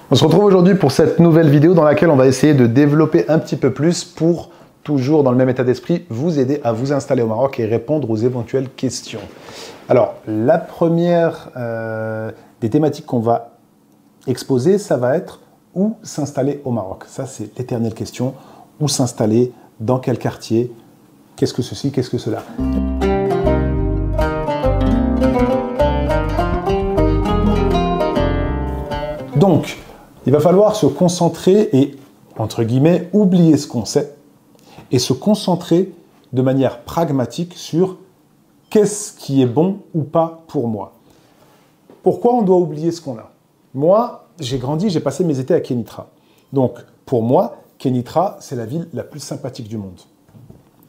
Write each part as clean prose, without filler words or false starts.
On se retrouve aujourd'hui pour cette nouvelle vidéo dans laquelle on va essayer de développer un petit peu plus pour, toujours dans le même état d'esprit, vous aider à vous installer au Maroc et répondre aux éventuelles questions. Alors, la première des thématiques qu'on va exposer, ça va être où s'installer au Maroc. Ça, c'est l'éternelle question. Où s'installer, dans quel quartier, qu'est-ce que ceci, qu'est-ce que cela. Donc, il va falloir se concentrer et, entre guillemets, oublier ce qu'on sait et se concentrer de manière pragmatique sur qu'est-ce qui est bon ou pas pour moi. Pourquoi on doit oublier ce qu'on a? Moi, j'ai grandi, j'ai passé mes étés à Kénitra. Donc, pour moi, Kénitra, c'est la ville la plus sympathique du monde.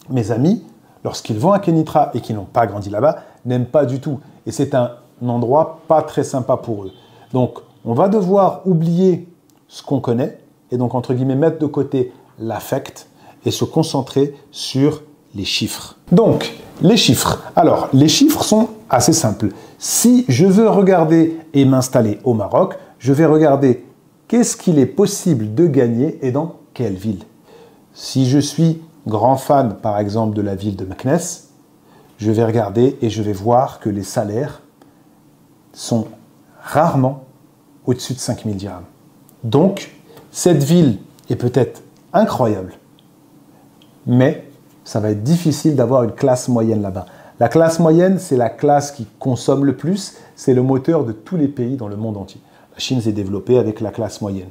Mes amis, lorsqu'ils vont à Kénitra et qu'ils n'ont pas grandi là-bas, n'aiment pas du tout. Et c'est un endroit pas très sympa pour eux. Donc, on va devoir oublier ce qu'on connaît et donc, entre guillemets, mettre de côté l'affect et se concentrer sur les chiffres. Donc, les chiffres. Alors, les chiffres sont assez simples. Si je veux regarder et m'installer au Maroc, je vais regarder qu'est-ce qu'il est possible de gagner et dans quelle ville. Si je suis grand fan, par exemple, de la ville de Meknès, je vais regarder et je vais voir que les salaires sont rarement au-dessus de 5 000 dirhams. Donc, cette ville est peut-être incroyable, mais ça va être difficile d'avoir une classe moyenne là-bas. La classe moyenne, c'est la classe qui consomme le plus, c'est le moteur de tous les pays dans le monde entier. La Chine s'est développée avec la classe moyenne.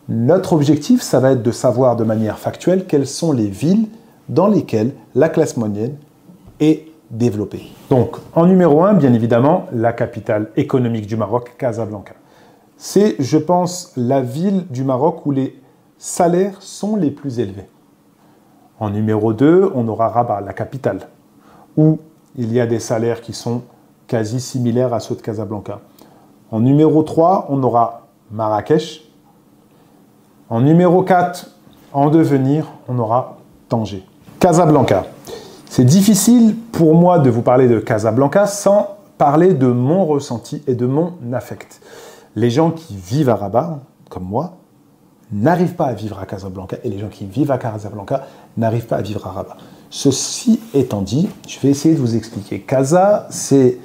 Notre objectif, ça va être de savoir de manière factuelle quelles sont les villes dans lesquelles la classe moyenne est développée. Donc, en numéro 1, bien évidemment, la capitale économique du Maroc, Casablanca. C'est, je pense, la ville du Maroc où les salaires sont les plus élevés. En numéro 2, on aura Rabat, la capitale, où il y a des salaires qui sont quasi similaires à ceux de Casablanca. En numéro 3, on aura Marrakech. En numéro 4, en devenir, on aura Tanger. Casablanca. C'est difficile pour moi de vous parler de Casablanca sans parler de mon ressenti et de mon affect. Les gens qui vivent à Rabat, comme moi, n'arrivent pas à vivre à Casablanca et les gens qui vivent à Casablanca n'arrivent pas à vivre à Rabat. Ceci étant dit, je vais essayer de vous expliquer. Casa, c'est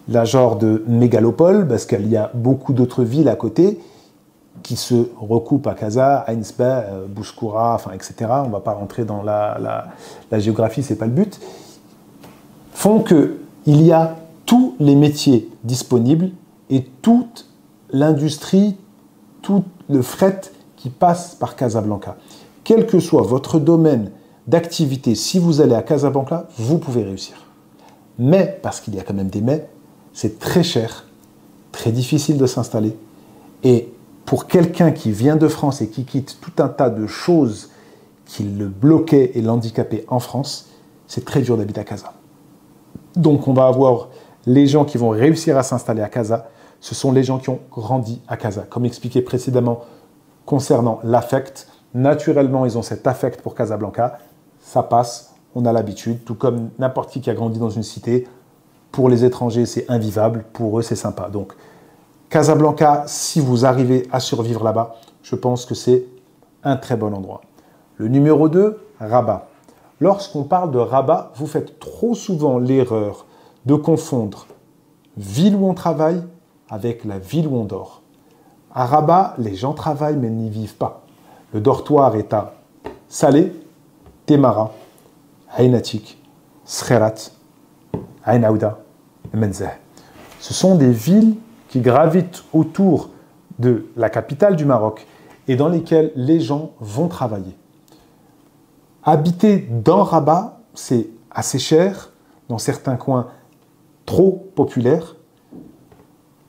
la genre de mégalopole parce qu'il y a beaucoup d'autres villes à côté qui se recoupent à Casa, Ainsba, Bouskoura, enfin, etc. On ne va pas rentrer dans la géographie, ce n'est pas le but. Font qu'il y a tous les métiers disponibles et toute l'industrie, tout le fret qui passe par Casablanca. Quel que soit votre domaine d'activité, si vous allez à Casablanca, vous pouvez réussir. Mais, parce qu'il y a quand même des mais, c'est très cher, très difficile de s'installer. Et pour quelqu'un qui vient de France et qui quitte tout un tas de choses qui le bloquaient et l'handicapaient en France, c'est très dur d'habiter à Casa. Donc on va avoir les gens qui vont réussir à s'installer à Casa, ce sont les gens qui ont grandi à Casa. Comme expliqué précédemment concernant l'affect, naturellement ils ont cet affect pour Casablanca, ça passe, on a l'habitude, tout comme n'importe qui a grandi dans une cité, pour les étrangers c'est invivable, pour eux c'est sympa. Donc Casablanca, si vous arrivez à survivre là-bas, je pense que c'est un très bon endroit. Le numéro 2, Rabat. Lorsqu'on parle de Rabat, vous faites trop souvent l'erreur de confondre ville où on travaille avec la ville où on dort. À Rabat, les gens travaillent mais n'y vivent pas. Le dortoir est à Salé, Temara, Ainatik, Skhairat, Ainaouda et Menzeh. Ce sont des villes qui gravitent autour de la capitale du Maroc et dans lesquelles les gens vont travailler. Habiter dans Rabat, c'est assez cher, dans certains coins trop populaires,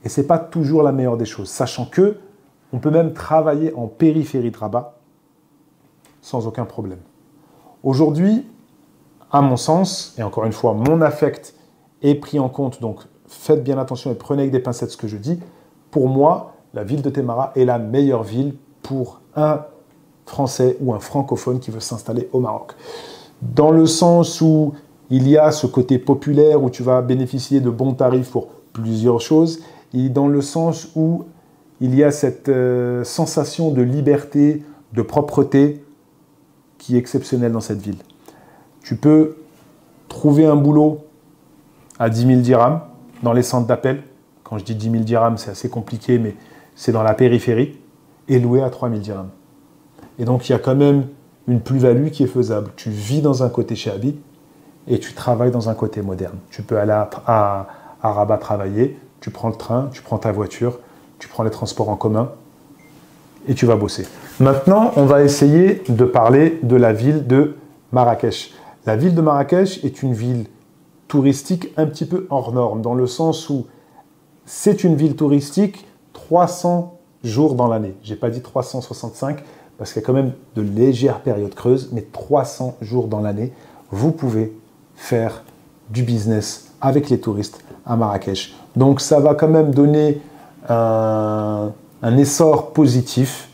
et ce n'est pas toujours la meilleure des choses, sachant que on peut même travailler en périphérie de Rabat sans aucun problème. Aujourd'hui, à mon sens, et encore une fois, mon affect est pris en compte, donc faites bien attention et prenez avec des pincettes ce que je dis. Pour moi, la ville de Temara est la meilleure ville pour un Français ou un francophone qui veut s'installer au Maroc. Dans le sens où il y a ce côté populaire, où tu vas bénéficier de bons tarifs pour plusieurs choses, et dans le sens où il y a cette sensation de liberté, de propreté qui est exceptionnelle dans cette ville. Tu peux trouver un boulot à 10 000 dirhams dans les centres d'appel. Quand je dis 10 000 dirhams, c'est assez compliqué, mais c'est dans la périphérie, et loué à 3 000 dirhams. Et donc, il y a quand même une plus-value qui est faisable. Tu vis dans un côté Shahabi et tu travailles dans un côté moderne. Tu peux aller à Rabat travailler, tu prends le train, tu prends ta voiture, tu prends les transports en commun et tu vas bosser. Maintenant, on va essayer de parler de la ville de Marrakech. La ville de Marrakech est une ville touristique un petit peu hors norme, dans le sens où c'est une ville touristique 300 jours dans l'année. Je n'ai pas dit 365 parce qu'il y a quand même de légères périodes creuses, mais 300 jours dans l'année, vous pouvez faire du business avec les touristes à Marrakech. Donc ça va quand même donner un essor positif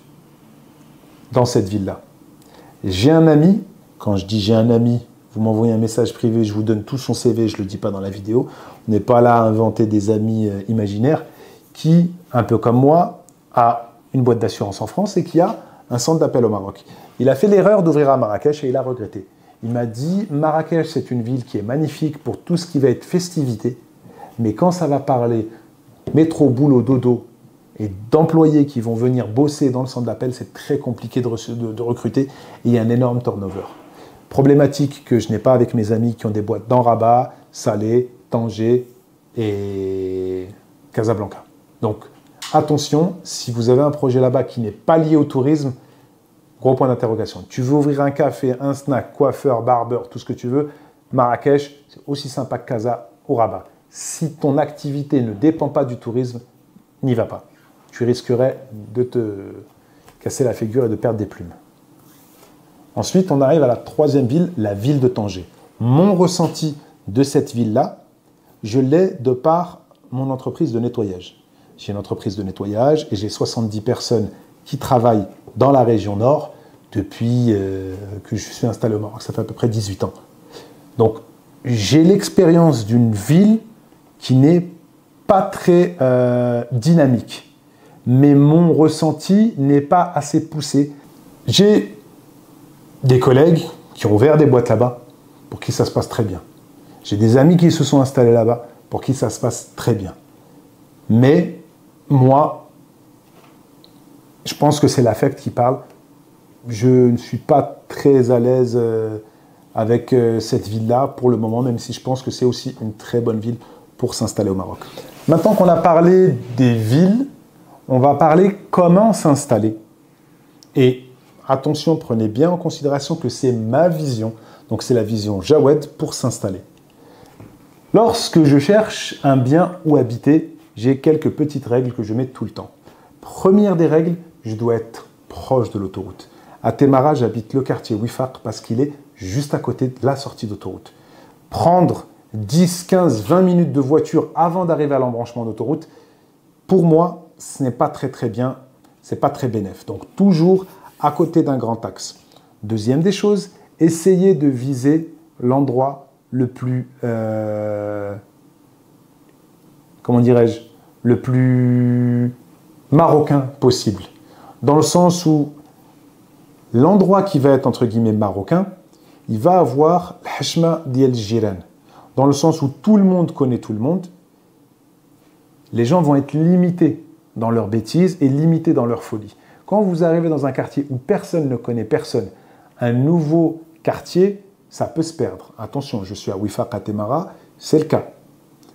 dans cette ville-là. J'ai un ami, quand je dis j'ai un ami, vous m'envoyez un message privé, je vous donne tout son CV, je ne le dis pas dans la vidéo. On n'est pas là à inventer des amis imaginaires, qui, un peu comme moi, a une boîte d'assurance en France et qui a un centre d'appel au Maroc. Il a fait l'erreur d'ouvrir à Marrakech et il a regretté. Il m'a dit, Marrakech, c'est une ville qui est magnifique pour tout ce qui va être festivité, mais quand ça va parler métro, boulot, dodo, et d'employés qui vont venir bosser dans le centre d'appel, c'est très compliqué de recruter et il y a un énorme turnover. Problématique que je n'ai pas avec mes amis qui ont des boîtes dans Rabat, Salé, Tanger et Casablanca. Donc attention, si vous avez un projet là-bas qui n'est pas lié au tourisme, gros point d'interrogation. Tu veux ouvrir un café, un snack, coiffeur, barbeur, tout ce que tu veux, Marrakech, c'est aussi sympa que Casa ou Rabat. Si ton activité ne dépend pas du tourisme, n'y va pas. Tu risquerais de te casser la figure et de perdre des plumes. Ensuite, on arrive à la troisième ville, la ville de Tanger. Mon ressenti de cette ville-là, je l'ai de par mon entreprise de nettoyage. J'ai une entreprise de nettoyage et j'ai 70 personnes qui travaillent dans la région nord depuis que je suis installé au Maroc. Ça fait à peu près 18 ans. Donc, j'ai l'expérience d'une ville qui n'est pas très dynamique. Mais mon ressenti n'est pas assez poussé. J'ai des collègues qui ont ouvert des boîtes là-bas, pour qui ça se passe très bien. J'ai des amis qui se sont installés là-bas, pour qui ça se passe très bien. Mais moi, je pense que c'est l'affect qui parle. Je ne suis pas très à l'aise avec cette ville-là pour le moment, même si je pense que c'est aussi une très bonne ville pour s'installer au Maroc. Maintenant qu'on a parlé des villes, on va parler comment s'installer. Et attention, prenez bien en considération que c'est ma vision. Donc c'est la vision Jawed pour s'installer. Lorsque je cherche un bien où habiter, j'ai quelques petites règles que je mets tout le temps. Première des règles, je dois être proche de l'autoroute. À Témara, j'habite le quartier Wifaq parce qu'il est juste à côté de la sortie d'autoroute. Prendre 10, 15, 20 minutes de voiture avant d'arriver à l'embranchement d'autoroute, pour moi, ce n'est pas très bien, c'est pas très bénéf. Donc toujours à côté d'un grand axe. Deuxième des choses, essayez de viser l'endroit le plus, comment dirais-je, le plus marocain possible. Dans le sens où l'endroit qui va être entre guillemets marocain, il va avoir l'hashma diel jiran. Dans le sens où tout le monde connaît tout le monde, les gens vont être limités dans leurs bêtises et limités dans leur folie. Quand vous arrivez dans un quartier où personne ne connaît personne, un nouveau quartier, ça peut se perdre. Attention, je suis à Wifaq à Témara, c'est le cas.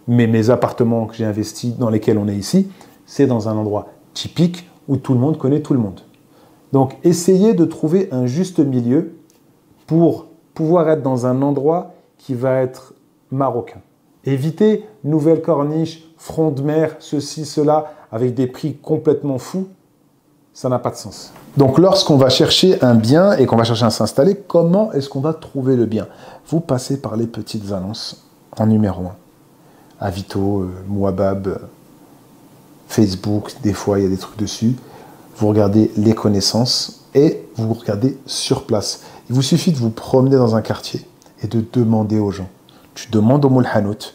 Mais mes appartements que j'ai investis, dans lesquels on est ici, c'est dans un endroit typique où tout le monde connaît tout le monde. Donc, essayez de trouver un juste milieu pour pouvoir être dans un endroit qui va être marocain. Évitez Nouvelle Corniche, front de mer, ceci, cela, avec des prix complètement fous. Ça n'a pas de sens. Donc, lorsqu'on va chercher un bien et qu'on va chercher à s'installer, comment est-ce qu'on va trouver le bien? Vous passez par les petites annonces en numéro 1. Avito, Mouabab, Facebook, des fois il y a des trucs dessus. Vous regardez les connaissances et vous regardez sur place. Il vous suffit de vous promener dans un quartier et de demander aux gens. Tu demandes au moulhanout,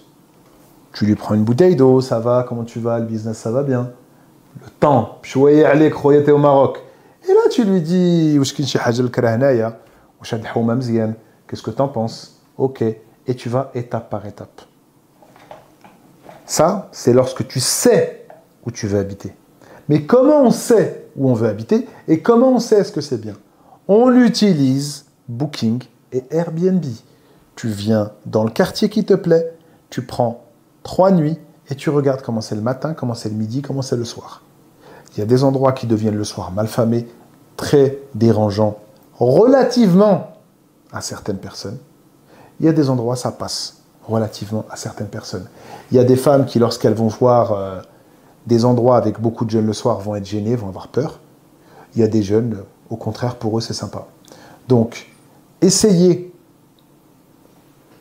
tu lui prends une bouteille d'eau, ça va, comment tu vas, le business, ça va bien. le temps, شوية عليك خويا t'es au Maroc. Et là tu lui dis واش كاين شي حاجة لكرا هنايا واش هاد الحومة مزيان qu'est-ce que t'en penses? Ok, et tu vas étape par étape. Ça, c'est lorsque tu sais où tu veux habiter. Mais comment on sait où on veut habiter et comment on sait est-ce que c'est bien? On utilise Booking et Airbnb. Tu viens dans le quartier qui te plaît, tu prends 3 nuits et tu regardes comment c'est le matin, comment c'est le midi, comment c'est le soir. Il y a des endroits qui deviennent le soir malfamés, très dérangeants, relativement à certaines personnes. Il y a des endroits, ça passe relativement à certaines personnes. Il y a des femmes qui, lorsqu'elles vont voir des endroits avec beaucoup de jeunes le soir, vont être gênées, vont avoir peur. Il y a des jeunes, au contraire, pour eux, c'est sympa. Donc, essayez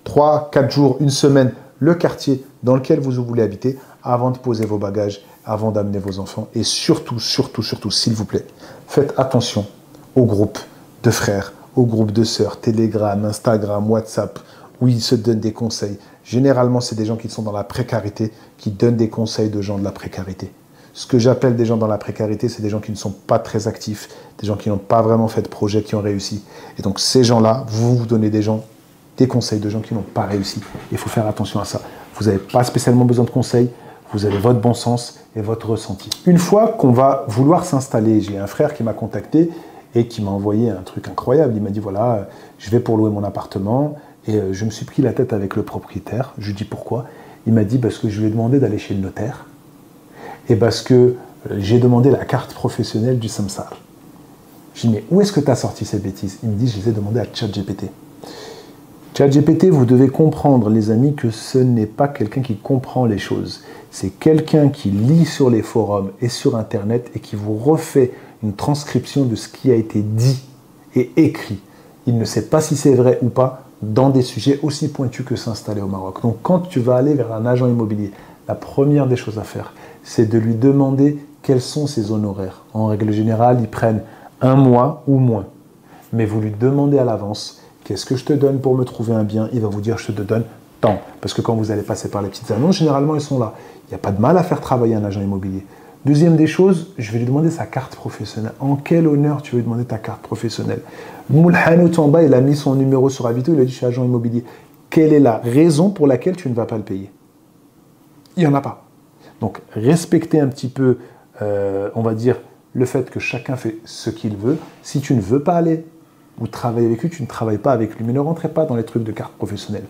3, 4 jours, une semaine, le quartier dans lequel vous voulez habiter, avant de poser vos bagages, avant d'amener vos enfants. Et surtout, surtout, surtout, s'il vous plaît, faites attention aux groupes de frères, aux groupes de sœurs, Telegram, Instagram, WhatsApp, où ils se donnent des conseils. Généralement, c'est des gens qui sont dans la précarité, qui donnent des conseils de gens de la précarité. Ce que j'appelle des gens dans la précarité, c'est des gens qui ne sont pas très actifs, des gens qui n'ont pas vraiment fait de projet, qui ont réussi. Et donc, ces gens-là, vous donnez des conseils de gens qui n'ont pas réussi. Il faut faire attention à ça. Vous n'avez pas spécialement besoin de conseils, vous avez votre bon sens et votre ressenti. Une fois qu'on va vouloir s'installer, j'ai un frère qui m'a contacté et qui m'a envoyé un truc incroyable. Il m'a dit, voilà, je vais pour louer mon appartement et je me suis pris la tête avec le propriétaire. Je lui dis pourquoi? Il m'a dit, parce que je lui ai demandé d'aller chez le notaire et parce que j'ai demandé la carte professionnelle du Samsar. Je lui ai dit, mais où est-ce que tu as sorti ces bêtises? Il me dit, je les ai demandées à ChatGPT. ChatGPT, vous devez comprendre, les amis, que ce n'est pas quelqu'un qui comprend les choses. C'est quelqu'un qui lit sur les forums et sur Internet et qui vous refait une transcription de ce qui a été dit et écrit. Il ne sait pas si c'est vrai ou pas dans des sujets aussi pointus que s'installer au Maroc. Donc, quand tu vas aller vers un agent immobilier, la première des choses à faire, c'est de lui demander quels sont ses honoraires. En règle générale, ils prennent 1 mois ou moins. Mais vous lui demandez à l'avance, qu'est-ce que je te donne pour me trouver un bien? Il va vous dire, je te donne tant. Parce que quand vous allez passer par les petites annonces, généralement, ils sont là. Il n'y a pas de mal à faire travailler un agent immobilier. Deuxième des choses, je vais lui demander sa carte professionnelle. En quel honneur tu veux lui demander ta carte professionnelle? Moulhanout en bas, il a mis son numéro sur Avito, il a dit, je suis agent immobilier. Quelle est la raison pour laquelle tu ne vas pas le payer? Il n'y en a pas. Donc, respectez un petit peu, on va dire, le fait que chacun fait ce qu'il veut. Si tu ne veux pas aller ou travailler avec lui, tu ne travailles pas avec lui. Mais ne rentrez pas dans les trucs de carte professionnelle.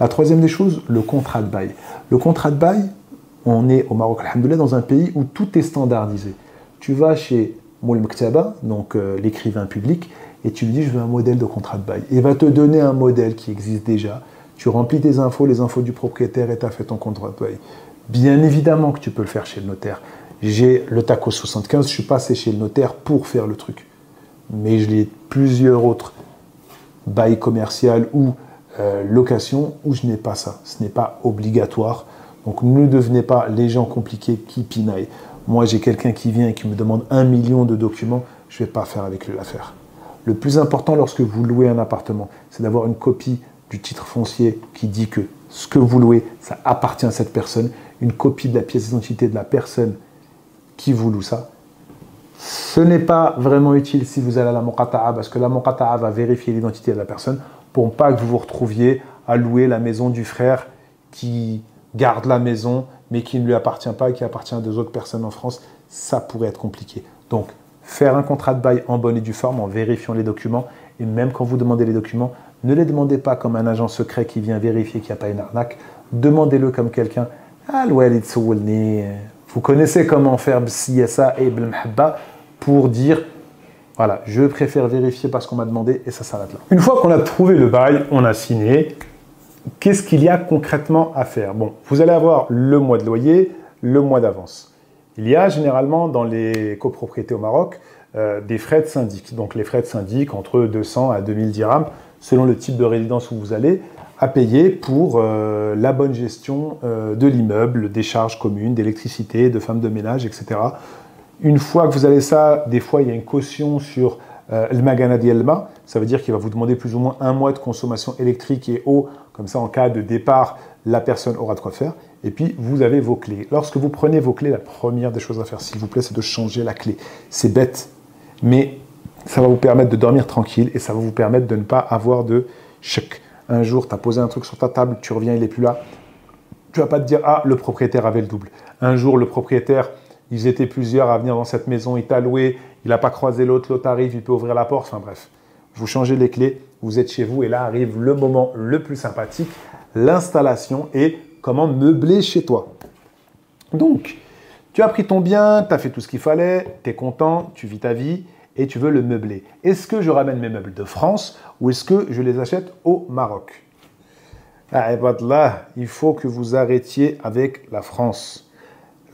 La troisième des choses, le contrat de bail. Le contrat de bail, on est au Maroc, alhamdoulilah, dans un pays où tout est standardisé. Tu vas chez Moul Mektaba, donc l'écrivain public, et tu lui dis, je veux un modèle de contrat de bail. Il va te donner un modèle qui existe déjà. Tu remplis tes infos, les infos du propriétaire, et tu as fait ton contrat de bail. Bien évidemment que tu peux le faire chez le notaire. J'ai le TACO 75, je suis passé chez le notaire pour faire le truc. Mais je l'ai plusieurs autres bails commercial ou location où je n'ai pas ça. Ce n'est pas obligatoire. Donc ne devenez pas les gens compliqués qui pinaillent. Moi, j'ai quelqu'un qui vient et qui me demande 1 million de documents. Je ne vais pas faire avec lui l'affaire. Le plus important lorsque vous louez un appartement, c'est d'avoir une copie du titre foncier qui dit que ce que vous louez, ça appartient à cette personne. Une copie de la pièce d'identité de la personne qui vous loue ça. Ce n'est pas vraiment utile si vous allez à la Muqata'a parce que la Muqata'a va vérifier l'identité de la personne pour pas que vous vous retrouviez à louer la maison du frère qui garde la maison mais qui ne lui appartient pas et qui appartient à 2 autres personnes en France. Ça pourrait être compliqué. Donc, faire un contrat de bail en bonne et due forme en vérifiant les documents et même quand vous demandez les documents, ne les demandez pas comme un agent secret qui vient vérifier qu'il n'y a pas une arnaque. Demandez-le comme quelqu'un. Vous connaissez comment faire b'siyasa et b'lmhabba pour dire voilà, je préfère vérifier parce qu'on m'a demandé et ça s'arrête là. Une fois qu'on a trouvé le bail, on a signé, qu'est-ce qu'il y a concrètement à faire? Bon, vous allez avoir le mois de loyer, le mois d'avance. Il y a généralement dans les copropriétés au Maroc des frais de syndic. Donc les frais de syndic entre 200 à 2000 dirhams selon le type de résidence où vous allez à payer pour la bonne gestion de l'immeuble, des charges communes, d'électricité, de femmes de ménage, etc. Une fois que vous avez ça, des fois il y a une caution sur le magana dielma, ça veut dire qu'il va vous demander plus ou moins 1 mois de consommation électrique et eau, comme ça en cas de départ, la personne aura de quoi faire. Et puis, vous avez vos clés. Lorsque vous prenez vos clés, la première des choses à faire, s'il vous plaît, c'est de changer la clé. C'est bête, mais ça va vous permettre de dormir tranquille et ça va vous permettre de ne pas avoir de choc. Un jour, tu as posé un truc sur ta table, tu reviens, il n'est plus là. Tu ne vas pas te dire « Ah, le propriétaire avait le double ». Un jour, le propriétaire, ils étaient plusieurs à venir dans cette maison, il t'a loué, il n'a pas croisé l'autre, l'autre arrive, il peut ouvrir la porte. Enfin bref, vous changez les clés, vous êtes chez vous et là arrive le moment le plus sympathique, l'installation et comment meubler chez toi. Donc, tu as pris ton bien, tu as fait tout ce qu'il fallait, tu es content, tu vis ta vie et tu veux le meubler. Est-ce que je ramène mes meubles de France ou est-ce que je les achète au Maroc? Ah, là, il faut que vous arrêtiez avec la France.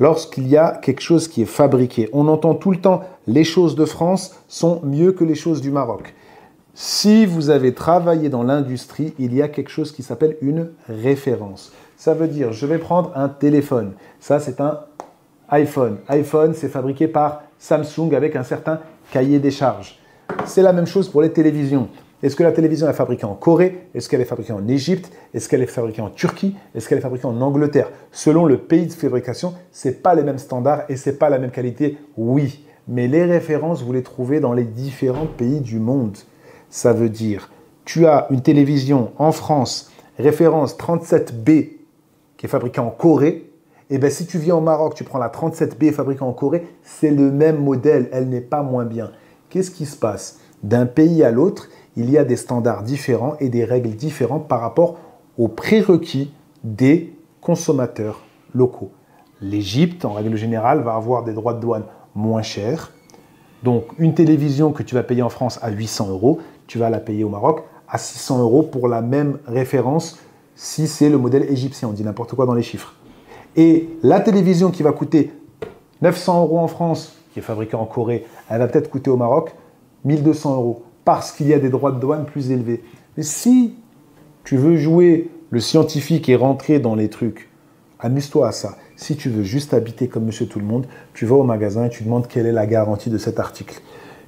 Lorsqu'il y a quelque chose qui est fabriqué, on entend tout le temps les choses de France sont mieux que les choses du Maroc. Si vous avez travaillé dans l'industrie, il y a quelque chose qui s'appelle une référence. Ça veut dire, je vais prendre un téléphone. Ça, c'est un iPhone. iPhone, c'est fabriqué par Samsung avec un certain cahier des charges. C'est la même chose pour les télévisions. Est-ce que la télévision est fabriquée en Corée? Est-ce qu'elle est fabriquée en Égypte? Est-ce qu'elle est fabriquée en Turquie? Est-ce qu'elle est fabriquée en Angleterre? Selon le pays de fabrication, ce n'est pas les mêmes standards et ce n'est pas la même qualité, oui. Mais les références, vous les trouvez dans les différents pays du monde. Ça veut dire, tu as une télévision en France, référence 37B, qui est fabriquée en Corée. Et bien, si tu viens au Maroc, tu prends la 37B fabriquée en Corée, c'est le même modèle, elle n'est pas moins bien. Qu'est-ce qui se passe? D'un pays à l'autre, il y a des standards différents et des règles différentes par rapport aux prérequis des consommateurs locaux. L'Égypte, en règle générale, va avoir des droits de douane moins chers. Donc, une télévision que tu vas payer en France à 800 €, tu vas la payer au Maroc à 600 € pour la même référence si c'est le modèle égyptien. On dit n'importe quoi dans les chiffres. Et la télévision qui va coûter 900 € en France, qui est fabriquée en Corée, elle va peut-être coûter au Maroc 1200 € parce qu'il y a des droits de douane plus élevés. Mais si tu veux jouer le scientifique et rentrer dans les trucs, amuse-toi à ça. Si tu veux juste habiter comme monsieur tout le monde, tu vas au magasin et tu demandes quelle est la garantie de cet article.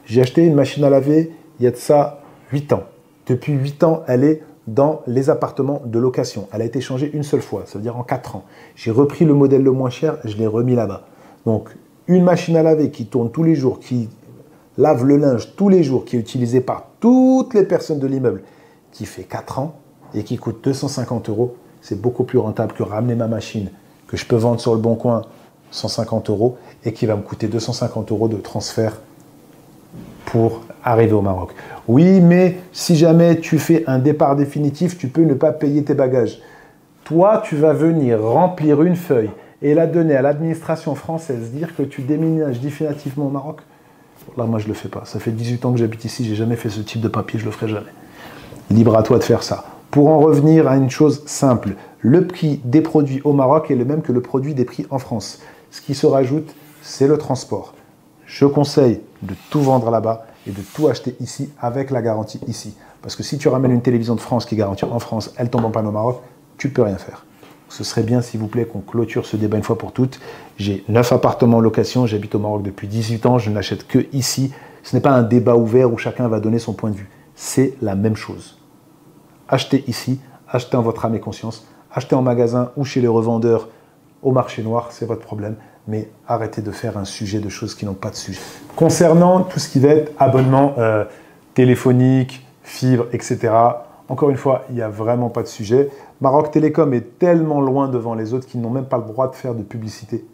J'ai acheté une machine à laver il y a de ça 8 ans. Depuis 8 ans, elle est dans les appartements de location. Elle a été changée une seule fois, ça veut dire en 4 ans. J'ai repris le modèle le moins cher, je l'ai remis là-bas. Donc, une machine à laver qui tourne tous les jours, qui lave le linge tous les jours, qui est utilisée par toutes les personnes de l'immeuble, qui fait 4 ans et qui coûte 250 €, c'est beaucoup plus rentable que ramener ma machine que je peux vendre sur le bon coin 150 € et qui va me coûter 250 € de transfert pour arriver au Maroc. Oui, mais si jamais tu fais un départ définitif, tu peux ne pas payer tes bagages. Toi, tu vas venir remplir une feuille et la donner à l'administration française, dire que tu déménages définitivement au Maroc. Là, moi, je ne le fais pas. Ça fait 18 ans que j'habite ici, je n'ai jamais fait ce type de papier, je ne le ferai jamais. Libre à toi de faire ça. Pour en revenir à une chose simple, le prix des produits au Maroc est le même que le produit des prix en France. Ce qui se rajoute, c'est le transport. Je conseille de tout vendre là-bas et de tout acheter ici avec la garantie ici. Parce que si tu ramènes une télévision de France qui est garantie en France, elle tombe en panne au Maroc, tu ne peux rien faire. Ce serait bien, s'il vous plaît, qu'on clôture ce débat une fois pour toutes. J'ai 9 appartements en location, j'habite au Maroc depuis 18 ans, je ne l'achète que ici. Ce n'est pas un débat ouvert où chacun va donner son point de vue. C'est la même chose. Achetez ici, achetez en votre âme et conscience, achetez en magasin ou chez les revendeurs au marché noir, c'est votre problème. Mais arrêtez de faire un sujet de choses qui n'ont pas de sujet. Concernant tout ce qui va être abonnement téléphonique, fibre, etc., encore une fois, il n'y a vraiment pas de sujet. Maroc Télécom est tellement loin devant les autres qu'ils n'ont même pas le droit de faire de publicité.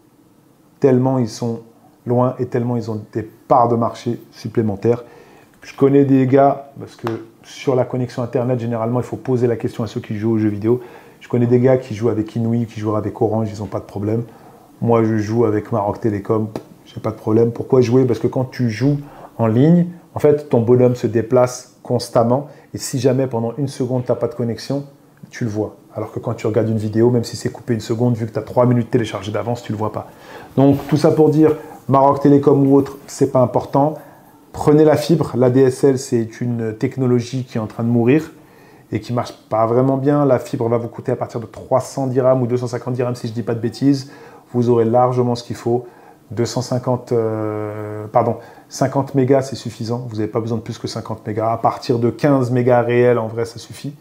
Tellement ils sont loin et tellement ils ont des parts de marché supplémentaires. Je connais des gars, parce que sur la connexion Internet, généralement, il faut poser la question à ceux qui jouent aux jeux vidéo. Je connais des gars qui jouent avec Inouï, qui jouent avec Orange, ils n'ont pas de problème. Moi, je joue avec Maroc Télécom, je n'ai pas de problème. Pourquoi jouer? Parce que quand tu joues en ligne, en fait, ton bonhomme se déplace constamment. Et si jamais, pendant une seconde, tu n'as pas de connexion, tu le vois. Alors que quand tu regardes une vidéo, même si c'est coupé une seconde, vu que tu as 3 minutes téléchargées d'avance, tu ne le vois pas. Donc, tout ça pour dire, Maroc Télécom ou autre, ce n'est pas important. Prenez la fibre. L'ADSL, c'est une technologie qui est en train de mourir et qui ne marche pas vraiment bien. La fibre va vous coûter à partir de 300 dirhams ou 250 dirhams, si je ne dis pas de bêtises. Vous aurez largement ce qu'il faut. 50 mégas, c'est suffisant. Vous n'avez pas besoin de plus que 50 mégas. À partir de 15 mégas réels, en vrai, ça suffit.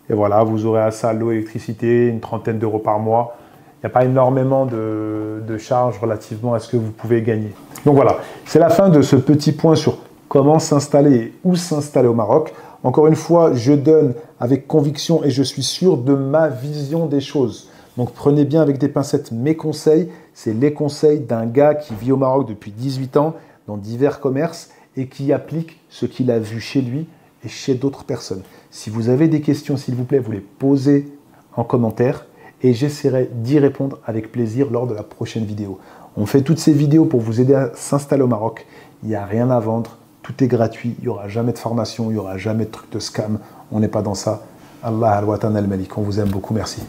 Et voilà, vous aurez à ça l'eau, l'électricité, une trentaine d'euros par mois. Il n'y a pas énormément de charges relativement à ce que vous pouvez gagner. Donc voilà, c'est la fin de ce petit point sur comment s'installer et où s'installer au Maroc. Encore une fois, je donne avec conviction et je suis sûr de ma vision des choses. Donc prenez bien avec des pincettes mes conseils. C'est les conseils d'un gars qui vit au Maroc depuis 18 ans dans divers commerces et qui applique ce qu'il a vu chez lui et chez d'autres personnes. Si vous avez des questions, s'il vous plaît, vous les posez en commentaire et j'essaierai d'y répondre avec plaisir lors de la prochaine vidéo. On fait toutes ces vidéos pour vous aider à s'installer au Maroc. Il n'y a rien à vendre, tout est gratuit, il n'y aura jamais de formation, il n'y aura jamais de truc de scam. On n'est pas dans ça. Allah al-Watan al-Malik, on vous aime beaucoup, merci.